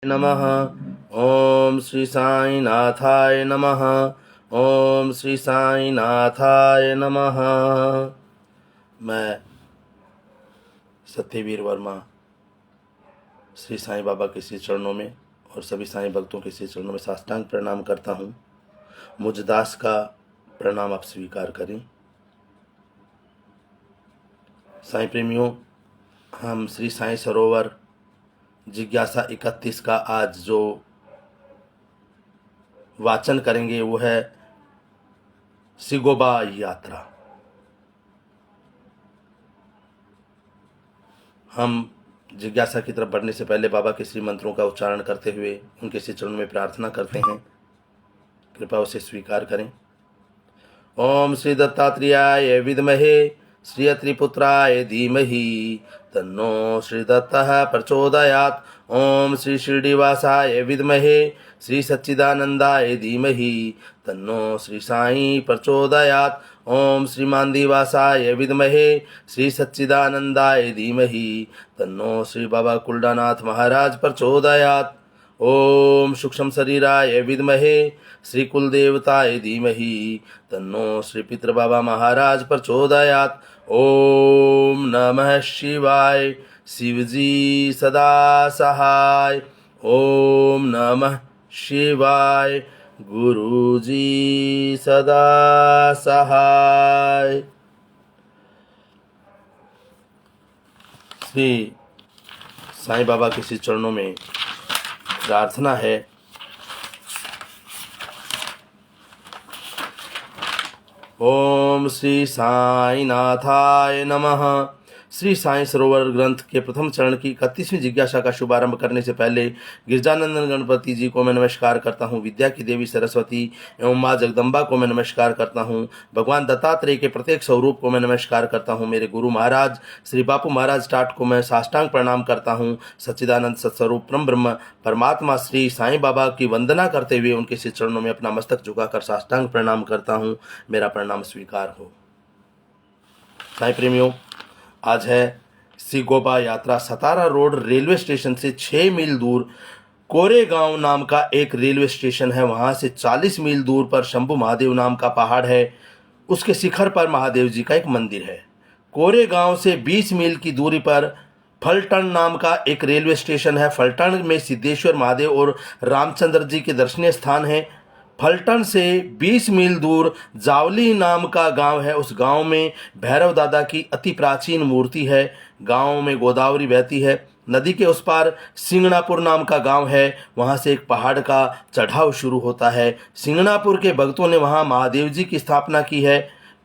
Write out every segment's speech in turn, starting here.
नमः। ओम श्री साई नाथाय नमः। ओम श्री साई नाथाय नमः। मैं सत्यवीर वर्मा श्री साईं बाबा के श्री चरणों में और सभी साईं भक्तों के श्री चरणों में साष्टांग प्रणाम करता हूँ। मुझ दास का प्रणाम आप स्वीकार करें। साईं प्रेमियों, हम श्री साईं सरोवर जिज्ञासा 31 का आज जो वाचन करेंगे वो है सिगोबा यात्रा। हम जिज्ञासा की तरफ बढ़ने से पहले बाबा के श्री मंत्रों का उच्चारण करते हुए उनके श्री चरणों में प्रार्थना करते हैं, कृपया उसे स्वीकार करें। ओम श्री दत्तात्रेयाय विद्महे श्री अत्रिपुत्राय धीमहि तन्नो श्री दत्तः प्रचोदयात्। ओम श्री शिरडीवासाय विद्महे श्री सच्चिदानंदाय धीमहि तन्नो श्री साई प्रचोदयात्। ओम श्री मांदीवासाय विद्महे श्री सच्चिदानंदाय धीमहि तन्नो श्री बाबा कुलडानाथ महाराज प्रचोदयात्। ओम सूक्ष्म शरीराय विद्महे श्री कुलदेवताय धीमहि तन्नो श्री पितृ बाबा महाराज प्रचोदयात्। ओम नमः शिवाय शिवजी सदा सहाय। ओम नमः शिवाय गुरुजी सदा सहाय। श्री साईं बाबा के श्री चरणों में प्रार्थना है। ओम श्री साई नाथाय नमः। श्री साईं सरोवर ग्रंथ के प्रथम चरण की 31वीं जिज्ञासा का शुभारंभ करने से पहले गिरजानंदन गणपति जी को मैं नमस्कार करता हूँ। विद्या की देवी सरस्वती एवं माँ जगदम्बा को मैं नमस्कार करता हूँ। भगवान दत्तात्रेय के प्रत्येक स्वरूप को मैं नमस्कार करता हूँ। मेरे गुरु महाराज श्री बापू महाराज टाट को मैं साष्टांग प्रणाम करता हूँ। सच्चिदानंद सत्स्वरूप परम ब्रह्म परमात्मा श्री साईं बाबा की वंदना करते हुए उनके श्री चरणों में अपना मस्तक झुकाकर साष्टांग प्रणाम करता हूँ। मेरा प्रणाम स्वीकार हो। साईं प्रेमियों, आज है सिगोबा यात्रा। सतारा रोड रेलवे स्टेशन से 6 मील दूर कोरेगांव नाम का एक रेलवे स्टेशन है। वहाँ से 40 मील दूर पर शंभू महादेव नाम का पहाड़ है। उसके शिखर पर महादेव जी का एक मंदिर है। कोरेगांव से 20 मील की दूरी पर फलटण नाम का एक रेलवे स्टेशन है। फलटण में सिद्धेश्वर महादेव और रामचंद्र जी के दर्शनीय स्थान हैं। फलटण से 20 मील दूर जावली नाम का गांव है। उस गांव में भैरव दादा की अति प्राचीन मूर्ति है। गांव में गोदावरी बहती है। नदी के उस पार सिंगणापुर नाम का गांव है। वहां से एक पहाड़ का चढ़ाव शुरू होता है। सिंगणापुर के भक्तों ने वहां महादेव जी की स्थापना की है।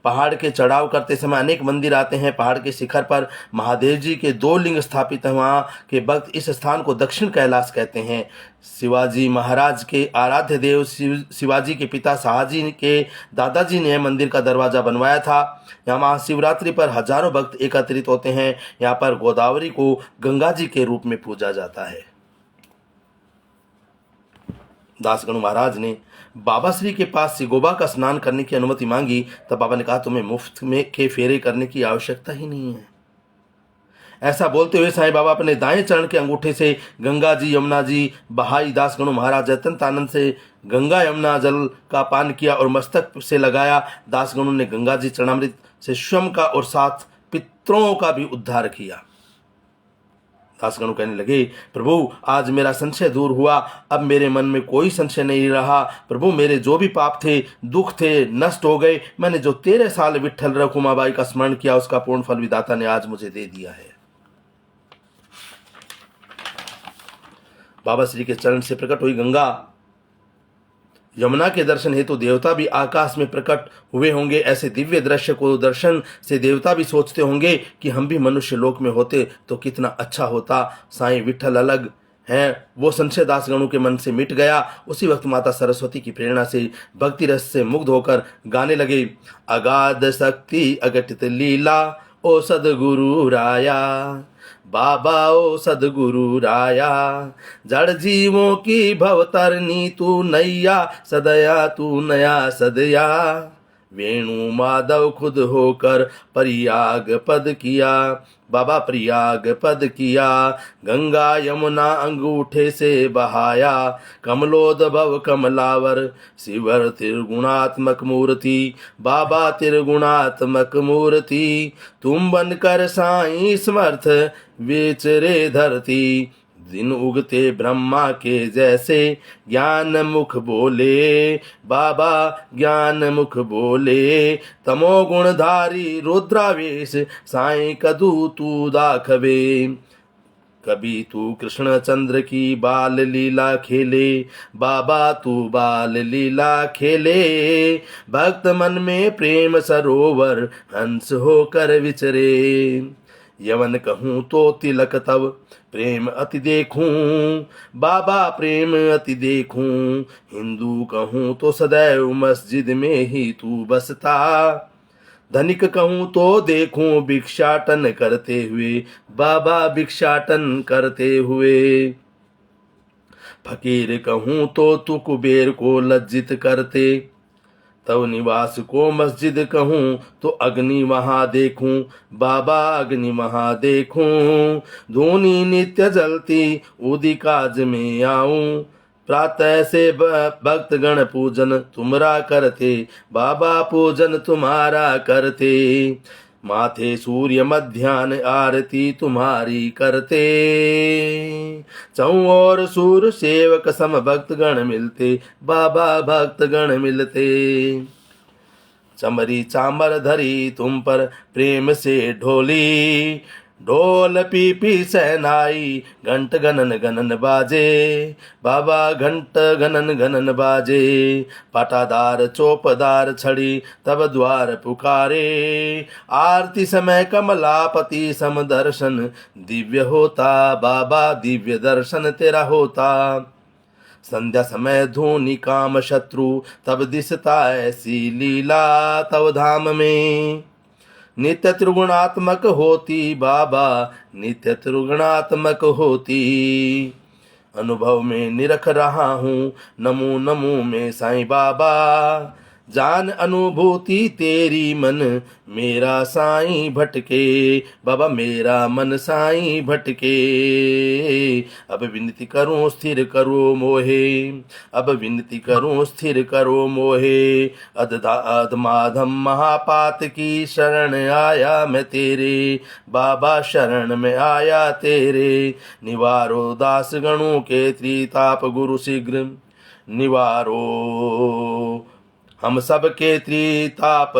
पहाड़ के चढ़ाव करते समय अनेक मंदिर आते हैं। पहाड़ के शिखर पर महादेव जी के 2 लिंग स्थापित हैं। वहाँ के भक्त इस स्थान को दक्षिण कैलाश कहते हैं। शिवाजी महाराज के आराध्य देव शिवाजी के पिता शाहजी के दादाजी ने मंदिर का दरवाजा बनवाया था। यहाँ महाशिवरात्रि पर हजारों भक्त एकत्रित होते हैं। यहाँ पर गोदावरी को गंगा जी के रूप में पूजा जाता है। दासगणु महाराज ने बाबा श्री के पास सिगोबा का स्नान करने की अनुमति मांगी। तब बाबा ने कहा, तुम्हें मुफ्त में के फेरे करने की आवश्यकता ही नहीं है। ऐसा बोलते हुए साईं बाबा अपने दाएं चरण के अंगूठे से गंगा जी यमुना जी बहाई। दासगणु महाराज अत्यंत से गंगा यमुना जल का पान किया और मस्तक से लगाया। दासगणु ने गंगा जी चरणामृत से स्वयं का और 7 पितरों का भी उद्धार किया। दासगणु कहने लगे, प्रभु आज मेरा संशय दूर हुआ। अब मेरे मन में कोई संशय नहीं रहा। प्रभु मेरे जो भी पाप थे दुख थे नष्ट हो गए। मैंने जो 13 साल विट्ठल रखुमाबाई का स्मरण किया उसका पूर्ण फल विधाता ने आज मुझे दे दिया है। बाबा श्री के चरण से प्रकट हुई गंगा यमुना के दर्शन हेतु देवता भी आकाश में प्रकट हुए होंगे। ऐसे दिव्य दृश्य को दर्शन से देवता भी सोचते होंगे कि हम भी मनुष्य लोक में होते तो कितना अच्छा होता। साईं विट्ठल अलग हैं, वो संशय दासगणु के मन से मिट गया। उसी वक्त माता सरस्वती की प्रेरणा से भक्ति रस से मुग्ध होकर गाने लगे। अगाध शक्ति अगटित लीला ओ सदगुरु राया, बाबा ओ सदगुरु राया। जड़ जीवों की भवतरनी तू नैया, सदया तू नया सदया। वेणु माधव खुद होकर प्रयाग पद किया। बाबा प्रयाग पद किया, गंगा यमुना अंगूठे से बहाया। कमलोद्भव कमलावर शिवर त्रिगुणात्मक मूर्ति, बाबा त्रिगुणात्मक मूर्ति। तुम बनकर साईं समर्थ विचरे धरती, दिन उगते ब्रह्मा के जैसे ज्ञान मुख बोले। बाबा ज्ञान मुख बोले, तमो गुणधारी रुद्रावेश साईं कदू तू दाखवे। कभी तू कृष्ण चंद्र की बाल लीला खेले, बाबा तू बाल लीला खेले। भक्त मन में प्रेम सरोवर हंस होकर विचरे। यवन कहूँ तो तिलक तब प्रेम अति देखूं, बाबा प्रेम अति देखूं। हिंदू कहूँ तो सदैव मस्जिद में ही तू बसता। धनिक कहूँ तो देखूं भिक्षाटन करते हुए, बाबा भिक्षाटन करते हुए। फकीर कहूँ तो तू कुबेर को लज्जित करते। तव निवास को मस्जिद कहूँ तो अग्नि वहाँ देखूं, बाबा अग्नि वहाँ देखूं। धूनी नित्य जलती उदिकाज में आऊं। प्रातः से भक्तगण पूजन तुम्हारा करते, बाबा पूजन तुम्हारा करते। माथे सूर्य मध्यान्ह आरती तुम्हारी करते। चौं और सूर सेवक सम भक्तगण मिलते, बाबा भक्तगण मिलते। चमरी चामर धरी तुम पर प्रेम से ढोली, ढोल पीपी सहनाई घंट गनन गनन बाजे, बाबा घंट गनन गनन बाजे। पाटादार चौपदार छड़ी तब द्वार पुकारे, आरती समय कमलापति सम दर्शन दिव्य होता, बाबा दिव्य दर्शन तेरा होता। संध्या समय धूनि काम शत्रु तब दिसता ऐसी लीला तव धाम में। नित्य त्रिगुणात्मक होती, बाबा नित्य त्रिगुणात्मक होती। अनुभव में निरख रहा हूँ नमो नमो में साईं बाबा। जान अनुभूति तेरी मन मेरा साईं भटके, बाबा मेरा मन साईं भटके। अब विनती करूं स्थिर करो मोहे, अब विनती करूं स्थिर करो मोहे। अधमाधम महापात की शरण आया मैं तेरे, बाबा शरण में आया तेरे। निवारो दास गणों के त्रिताप गुरु शीघ्र, निवारो हम सबके त्रिताप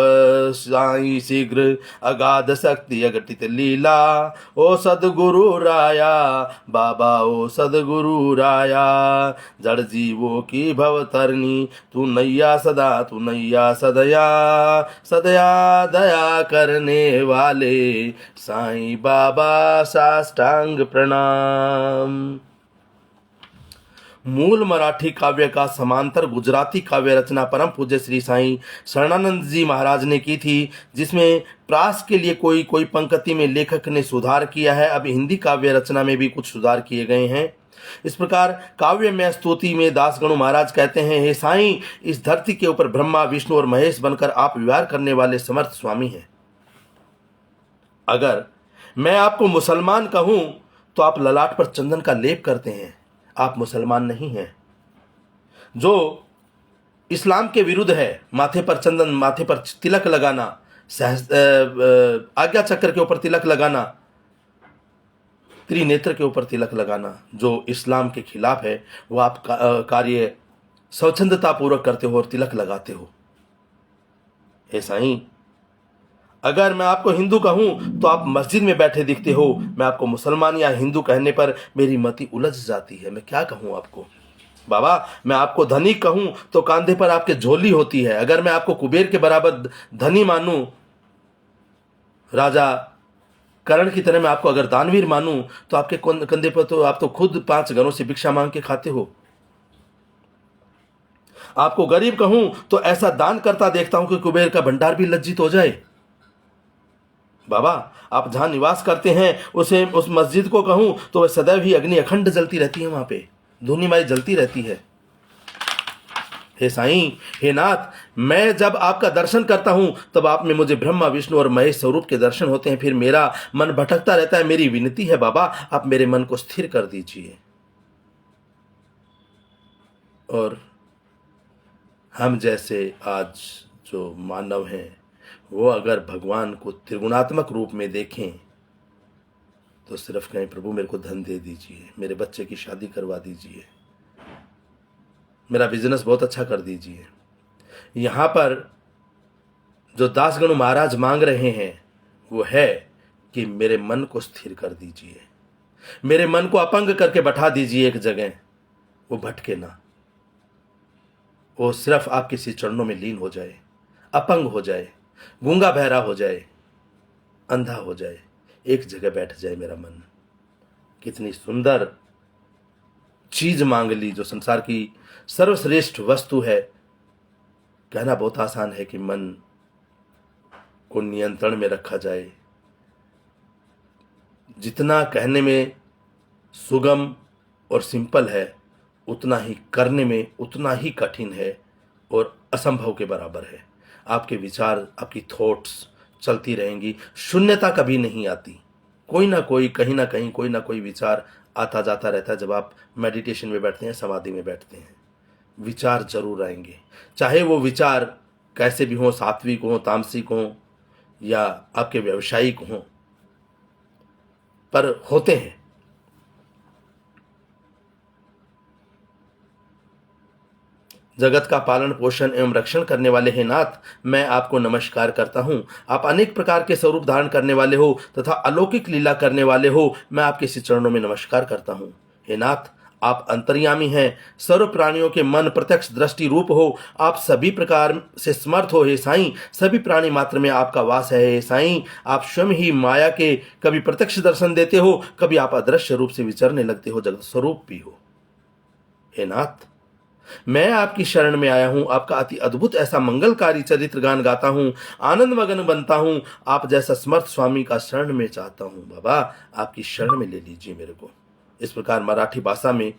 साईं शीघ्र। अगाध शक्ति अघटित लीला ओ सदगुरु राया, बाबा ओ सदगुरु राया। जड़ जीवों की भवतरणी तू नैया सदा, तू नैया सदया सदया। दया करने वाले साईं बाबा साष्टांग प्रणाम। मूल मराठी काव्य का समांतर गुजराती काव्य रचना परम पूज्य श्री साईं शरणानंद जी महाराज ने की थी, जिसमें प्रास के लिए कोई पंक्ति में लेखक ने सुधार किया है। अब हिंदी काव्य रचना में भी कुछ सुधार किए गए हैं। इस प्रकार काव्य में स्तुति में दासगणु महाराज कहते हैं, हे साईं, इस धरती के ऊपर ब्रह्मा विष्णु और महेश बनकर आप विहार करने वाले समर्थ स्वामी हैं। अगर मैं आपको मुसलमान कहूं तो आप ललाट पर चंदन का लेप करते हैं, आप मुसलमान नहीं हैं। जो इस्लाम के विरुद्ध है, माथे पर चंदन, माथे पर तिलक लगाना, आज्ञा चक्र के ऊपर तिलक लगाना, त्रिनेत्र के ऊपर तिलक लगाना, जो इस्लाम के खिलाफ है, वो आप कार्य स्वच्छंदता पूर्वक करते हो और तिलक लगाते हो। हे साईं, अगर मैं आपको हिंदू कहूं तो आप मस्जिद में बैठे दिखते हो, मैं आपको मुसलमान या हिंदू कहने पर मेरी मति उलझ जाती है, मैं क्या कहूं आपको। बाबा, मैं आपको धनी कहूं तो कांधे पर आपके झोली होती है। अगर मैं आपको कुबेर के बराबर धनी मानूं, राजा कर्ण की तरह मैं आपको अगर दानवीर मानूं, तो आपके कंधे पर तो आप तो खुद 5 घरों से भिक्षा मांग के खाते हो। आपको गरीब कहूं तो ऐसा दान करता देखता हूं कि कुबेर का भंडार भी लज्जित हो जाए। बाबा, आप जहां निवास करते हैं उस मस्जिद को कहूं तो वह सदैव ही अग्नि अखंड जलती रहती है, वहां पे धूनिमाई जलती रहती है। हे साईं, हे नाथ, मैं जब आपका दर्शन करता हूं तब आप में मुझे ब्रह्मा विष्णु और महेश स्वरूप के दर्शन होते हैं। फिर मेरा मन भटकता रहता है। मेरी विनती है बाबा, आप मेरे मन को स्थिर कर दीजिए। और हम जैसे आज जो मानव हैं, वो अगर भगवान को त्रिगुणात्मक रूप में देखें तो सिर्फ कहें, प्रभु मेरे को धन दे दीजिए, मेरे बच्चे की शादी करवा दीजिए, मेरा बिजनेस बहुत अच्छा कर दीजिए। यहाँ पर जो दासगणु महाराज मांग रहे हैं वो है कि मेरे मन को स्थिर कर दीजिए, मेरे मन को अपंग करके बैठा दीजिए एक जगह, वो भटके ना, वो सिर्फ आपके श्री चरणों में लीन हो जाए, अपंग हो जाए, गूंगा बहरा हो जाए, अंधा हो जाए, एक जगह बैठ जाए मेरा मन। कितनी सुंदर चीज मांग ली, जो संसार की सर्वश्रेष्ठ वस्तु है। कहना बहुत आसान है कि मन को नियंत्रण में रखा जाए। जितना कहने में सुगम और सिंपल है, उतना ही करने में उतना ही कठिन है और असंभव के बराबर है। आपके विचार, आपकी थॉट्स चलती रहेंगी, शून्यता कभी नहीं आती। कोई ना कोई, कहीं ना कहीं कोई ना कोई विचार आता जाता रहता है। जब आप मेडिटेशन में बैठते हैं, समाधि में बैठते हैं, विचार जरूर आएंगे, चाहे वो विचार कैसे भी हों, सात्विक हों, तामसिक हों या आपके व्यवसायिक हों, पर होते हैं। जगत का पालन पोषण एवं रक्षण करने वाले हे नाथ, मैं आपको नमस्कार करता हूँ। आप अनेक प्रकार के स्वरूप धारण करने वाले हो तथा अलौकिक लीला करने वाले हो। मैं आपके श्री चरणों में नमस्कार करता हूँ। हे नाथ, आप अंतर्यामी हैं, सर्व प्राणियों के मन प्रत्यक्ष दृष्टि रूप हो। आप सभी प्रकार से समर्थ हो हे साईं, सभी प्राणी मात्र में आपका वास है हे साईं। आप स्वयं ही माया के कभी प्रत्यक्ष दर्शन देते हो, कभी आप अदृश्य रूप से विचरने लगते हो, जगत स्वरूप भी हो। हे नाथ, मैं आपकी शरण में आया हूं, आपका अति अद्भुत ऐसा मंगलकारी चरित्र गान गाता हूं, आनंद मगन बनता हूं। आप जैसा समर्थ स्वामी का शरण में चाहता हूं। बाबा, आपकी शरण में ले लीजिए मेरे को। इस प्रकार मराठी भाषा में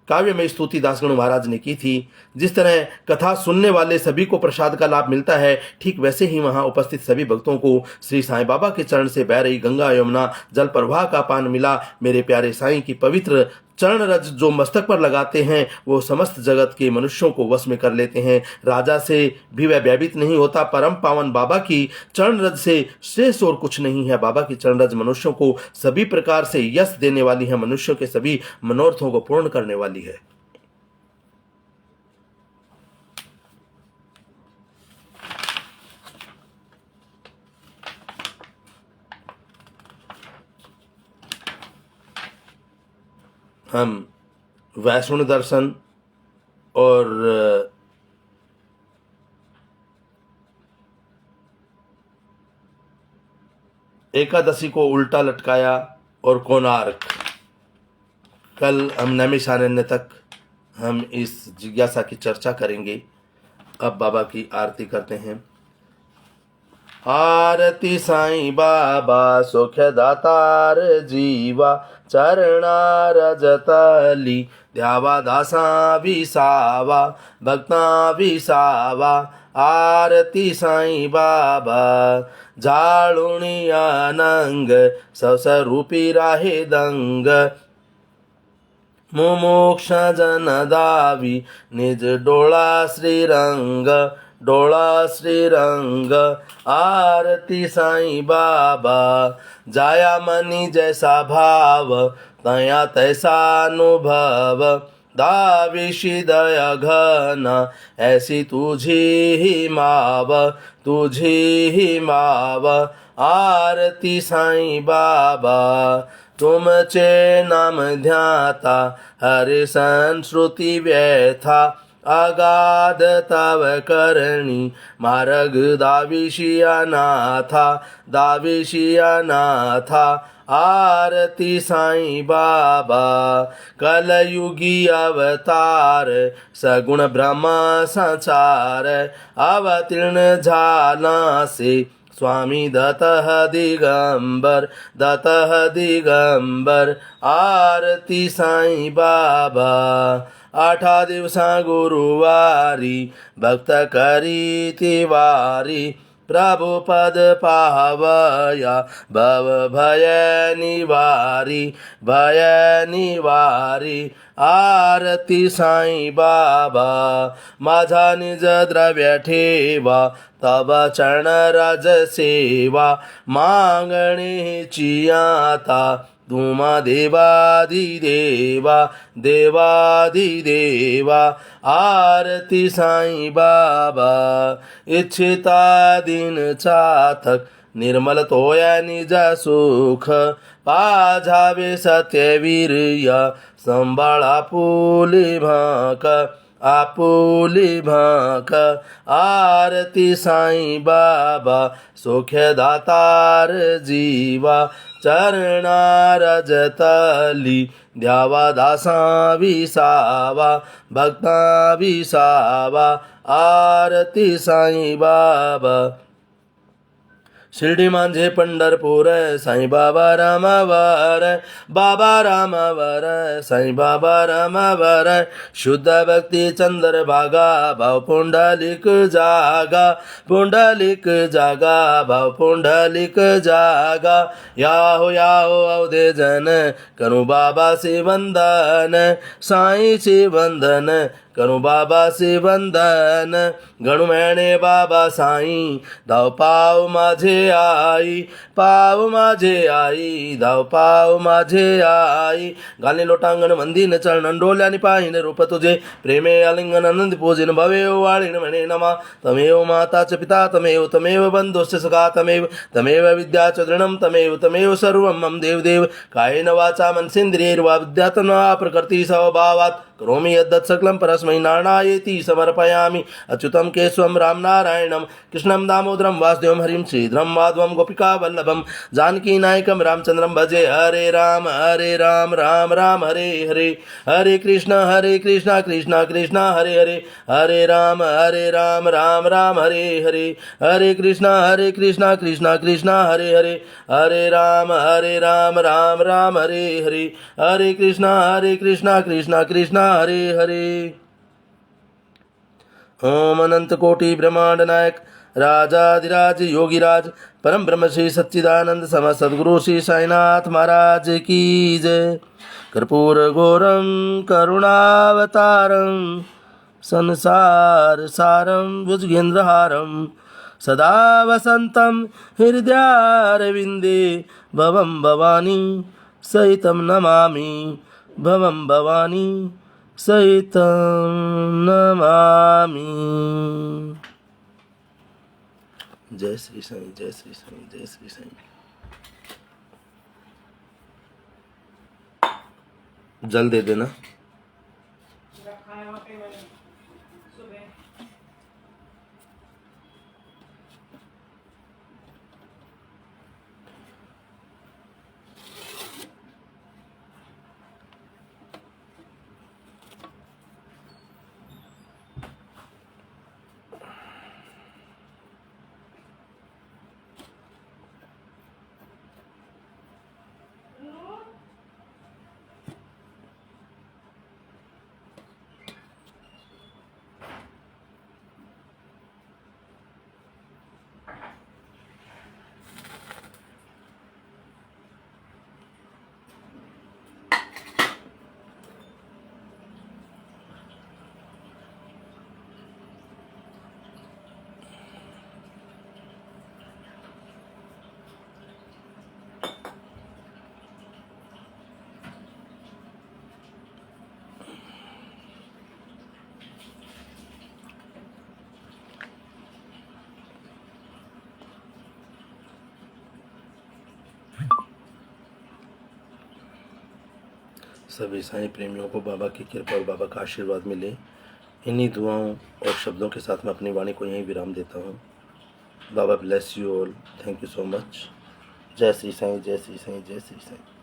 काव्य में स्तुति दासगणु महाराज ने की थी। जिस तरह कथा सुनने वाले सभी को प्रसाद का लाभ मिलता है, ठीक वैसे ही वहां उपस्थित सभी भक्तों को श्री साईं बाबा के चरण से बह रही गंगा यमुना जल प्रवाह का पान मिला। मेरे प्यारे साईं की पवित्र चरण रज जो मस्तक पर लगाते हैं, वो समस्त जगत के मनुष्यों को वश में कर लेते हैं। राजा से भी वह भयभीत नहीं होता। परम पावन बाबा की चरण रज से शेष और कुछ नहीं है। बाबा की चरण रज मनुष्यों को सभी प्रकार से यश देने वाली है, मनुष्यों के सभी मनोरथों को पूर्ण करने वाली है। हम वैष्णव दर्शन और एकादशी को उल्टा लटकाया और कोणार्क, कल हम नैमिषारण्य तक हम इस जिज्ञासा की चर्चा करेंगे। अब बाबा की आरती करते हैं। आरती साईं बाबा सुख दातार जीवा, चरणा रजतली ध्यावा दासा विसावा, भक्ता विसावा। आरती साईं बाबा जाळुणी अनंग, सवसरूपी राहे दंग। मुमुक्ष जन दावी निज डोळा श्रीरंग, डोळा श्रीरंग। आरती साईं बाबा जाया मनी जैसा भाव, तया तैसा अनुभव। दाविशी दया घन ऐसी तुझी ही माव, तुझी ही माव। आरती साईं बाबा तुमचे नाम ध्याता, हरि संस्कृति व्यथा। अगाध तव करणी मार्ग दाविशी अनाथा, दाविशी अनाथा। आरती साईं बाबा कलयुगी अवतार, सगुण ब्रह्म संचार। अवतीर्ण झाला से स्वामी दत्तः दिगंबर, दत्तः दिगंबर, आरती साईं बाबा। 8 दिवसा गुरुवारी भक्त करीती वारी, प्रभु पद पावया भव भय निवारी, भय निवारी। आरती साईं बाबा, माझा निज द्रव्य ठेवा, तब चरण राज सेवा, मागणेची आता तुमा देवादिदेवा, देवादिदेवा। आरती साईं बाबा, इच्छिता दिन चातक, निर्मल तोया निज सुख, पाझावे सत्यवीर्य, संभाळा आपुली भाक, आपुली भाक। आरती साईं बाबा, सौख्य दातार जीवा, चरणार जतली द्यावा दासा विसावा, भक्ता विसावा। आरती साईं बाबा, शिर्डी माझे पंढरपूर, साईं बाबा रामावर, बाबा रामावर, साईं बाबा रामावर। शुद्ध भक्ती चंद्रभागा, भाव पुंडलिक जागा, पुंडलिक जागा, भाव पुंडलिक जागा। याहो अवधे जन, करू बाबा से वंदन, साईं से वंदन, करू बाबा से वंदन। गणू मैणे बाबा साईं, धाव पाव माझे आई, पाव माझे आई, धाव पाव माझे आई। घालणे लोटांगण वंदीन चरणन, डोल्याने पाहिन रूप तुझे, प्रेमे आलिंगन आनंद पूजिन, भवेव वाळीन म्हणे नमा। तमेव माता च पिता तमेव, तमेव बंधुश्च सखा तमेव, तमेव विद्या च दृढं तमेव, तमेव सर्वं मम देवदेव। कायेन वाचा मनसेन्द्रियैर्वा बुद्ध्यात्मना प्रकृति स्वभावात्, करोमि यद्यत् सकलं परस्मै नारायणेति समर्पयामि। अच्युतं केशवं राम नारायणं, कृष्णं दामोदरं वासुदेवं, हरिं श्रीधरं माधवं गोपिका वल्लभं, जानकी नायकं रामचंद्रं भजे। हरे राम राम राम हरे हरे, हरे कृष्ण कृष्ण कृष्ण हरे हरे, हरे राम राम राम हरे हरे, हरे कृष्ण कृष्ण कृष्ण हरे हरे, हरे राम राम राम हरे हरे, हरे कृष्ण कृष्ण कृष्ण हरे हरे। ओम अनंत कोटि ब्रह्मांड नायक, राजाधिराज योगीराज, परम ब्रह्म श्री सच्चिदानंद सम सद्गुरु श्री साईनाथ महाराज की जय। कर्पूर घोरम करुणावतारम, संसार सारम भुजगेन्द्रहारम, सदा वसंतं हृदयारविंदे, भवं भवानी सहितं नमामि, भवं भवानी सहितं नमामि। जय श्री साईं, जय श्री साईं, जय श्री साईं। जल दे देना। सभी साईं प्रेमियों को बाबा की कृपा और बाबा का आशीर्वाद मिले। इन्हीं दुआओं और शब्दों के साथ मैं अपनी वाणी को यहीं विराम देता हूँ। Baba bless you all. Thank you so much. जय श्री साईं, जय श्री साईं, जय श्री साईं।